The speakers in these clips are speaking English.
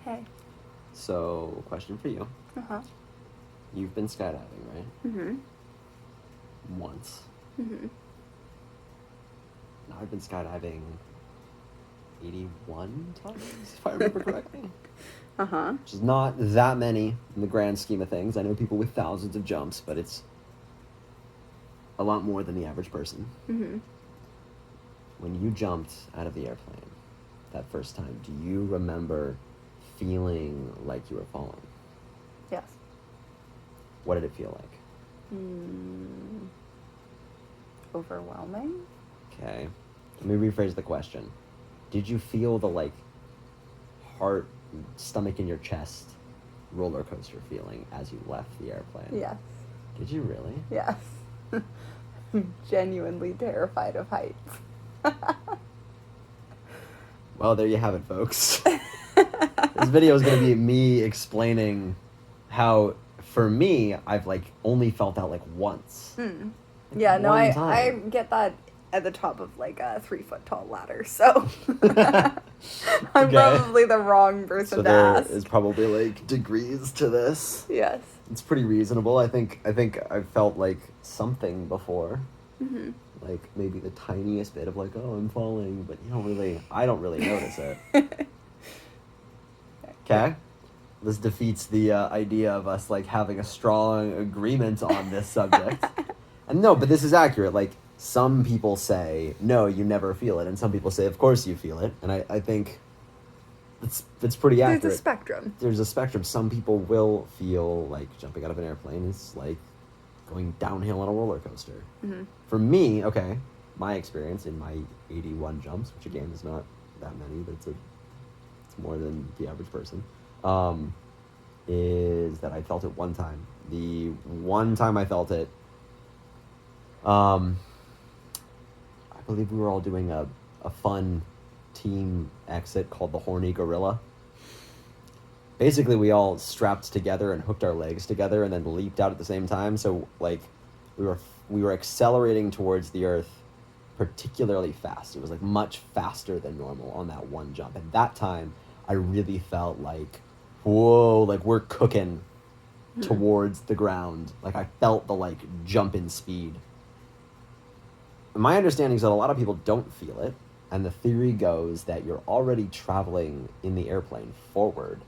Okay. So, question for you. Uh-huh. You've been skydiving, right? Mm-hmm. Once. Mm-hmm. Now I've been skydiving 81 times, if I remember correctly. Uh-huh. Which is not that many in the grand scheme of things. I know people with thousands of jumps, but it's a lot more than the average person. Mm-hmm. When you jumped out of the airplane that first time, do you remember feeling like you were falling? Yes. What did it feel like? Overwhelming? Okay. Let me rephrase the question. Did you feel the, like, heart, stomach in your chest roller coaster feeling as you left the airplane? Yes. Did you really? Yes. I'm genuinely terrified of heights. Well, there you have it, folks. This video is going to be me explaining how, for me, I've, like, only felt that, like, once. Mm. Like, Yeah, no, one I time. get that at the top of, like, a 3-foot-tall ladder, so I'm Okay. probably the wrong person So to there ask. is probably, like, degrees to this. Yes. It's pretty reasonable. I think I've felt, like, something before. Mm-hmm. Like, maybe the tiniest bit of, like, oh, I'm falling, but I don't really notice it. Okay? This defeats the idea of us, like, having a strong agreement on this subject. And no, but this is accurate. Like, some people say, no, you never feel it. And some people say, of course you feel it. And I think it's pretty accurate. There's a spectrum. There's a spectrum. Some people will feel like jumping out of an airplane is like going downhill on a roller coaster. Mm-hmm. For me, okay, my experience in my 81 jumps, which again is not that many, but it's more than the average person, is that I felt it one time. The one time I felt it, I believe we were all doing a fun team exit called the Horny Gorilla. Basically, we all strapped together and hooked our legs together and then leaped out at the same time. So, like, we were accelerating towards the earth particularly fast. It was, like, much faster than normal on that one jump. At that time, I really felt like, whoa, like, we're cooking towards the ground. Like, I felt the, like, jump in speed. My understanding is that a lot of people don't feel it, and the theory goes that you're already traveling in the airplane forward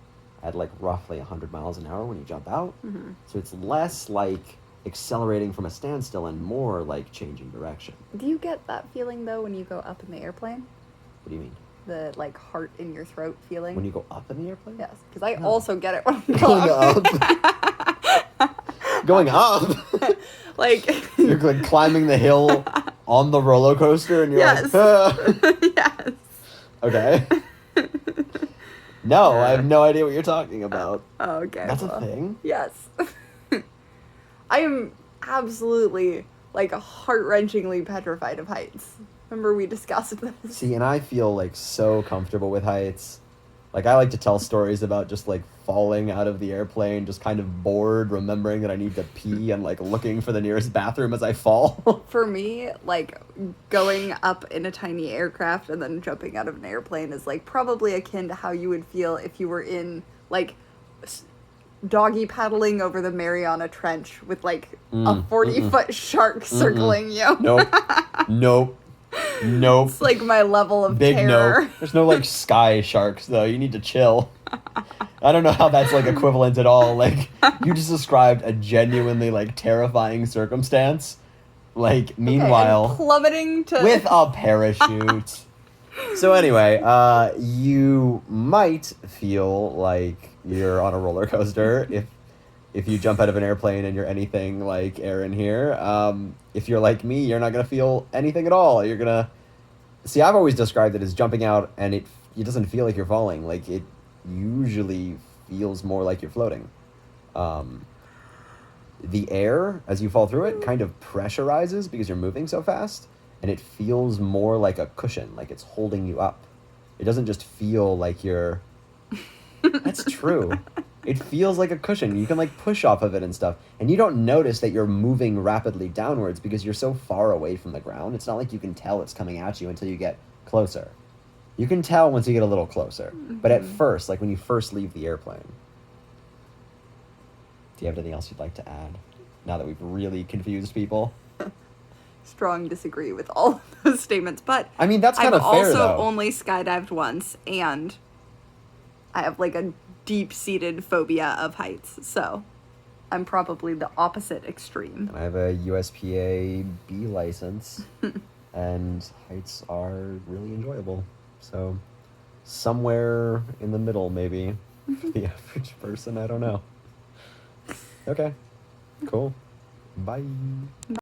at, like, roughly 100 miles an hour when you jump out. Mm-hmm. So it's less like accelerating from a standstill and more like changing direction. Do you get that feeling, though, when you go up in the airplane? What do you mean? The, like, heart in your throat feeling? When you go up in the airplane? Yes, because I also get it when I'm Going up. Going up? Like... You're, like, climbing the hill on the roller coaster and you're yes. like, ah. Yes. Okay. No, I have no idea what you're talking about. Oh, okay. That's a thing? Yes. I am absolutely, like, heart-wrenchingly petrified of heights. Remember we discussed this? See, and I feel, like, so comfortable with heights. Like, I like to tell stories about just, like, falling out of the airplane, just kind of bored, remembering that I need to pee and, like, looking for the nearest bathroom as I fall. For me, like, going up in a tiny aircraft and then jumping out of an airplane is, like, probably akin to how you would feel if you were in, like, doggy paddling over the Mariana Trench with, like, a 40-foot shark circling you. Nope. Nope. It's, like, my level of Big terror. no. There's no, like, sky sharks, though. You need to chill. I don't know how that's, like, equivalent at all. Like, you just described a genuinely, like, terrifying circumstance. Like, meanwhile... Okay, plummeting to... With a parachute. So anyway, you might feel like you're on a roller coaster if you jump out of an airplane and you're anything like Erin here. If you're like me, you're not going to feel anything at all. You're going to... See, I've always described it as jumping out and it doesn't feel like you're falling. Like, it usually feels more like you're floating. The air, as you fall through it, kind of pressurizes because you're moving so fast. And it feels more like a cushion, like it's holding you up. It doesn't just feel like you're... That's true. It feels like a cushion. You can, like, push off of it and stuff. And you don't notice that you're moving rapidly downwards because you're so far away from the ground. It's not like you can tell it's coming at you until you get closer. You can tell once you get a little closer. But at Mhm. first, like when you first leave the airplane. Do you have anything else you'd like to add? Now that we've really confused people. Strong disagree with all of those statements, but I mean, that's kind I've of fair, also though. only skydived once, and I have like a deep-seated phobia of heights, so I'm probably the opposite extreme. And I have a USPA B license, and heights are really enjoyable. So, somewhere in the middle, maybe, for the average person. I don't know. Okay, cool. Bye.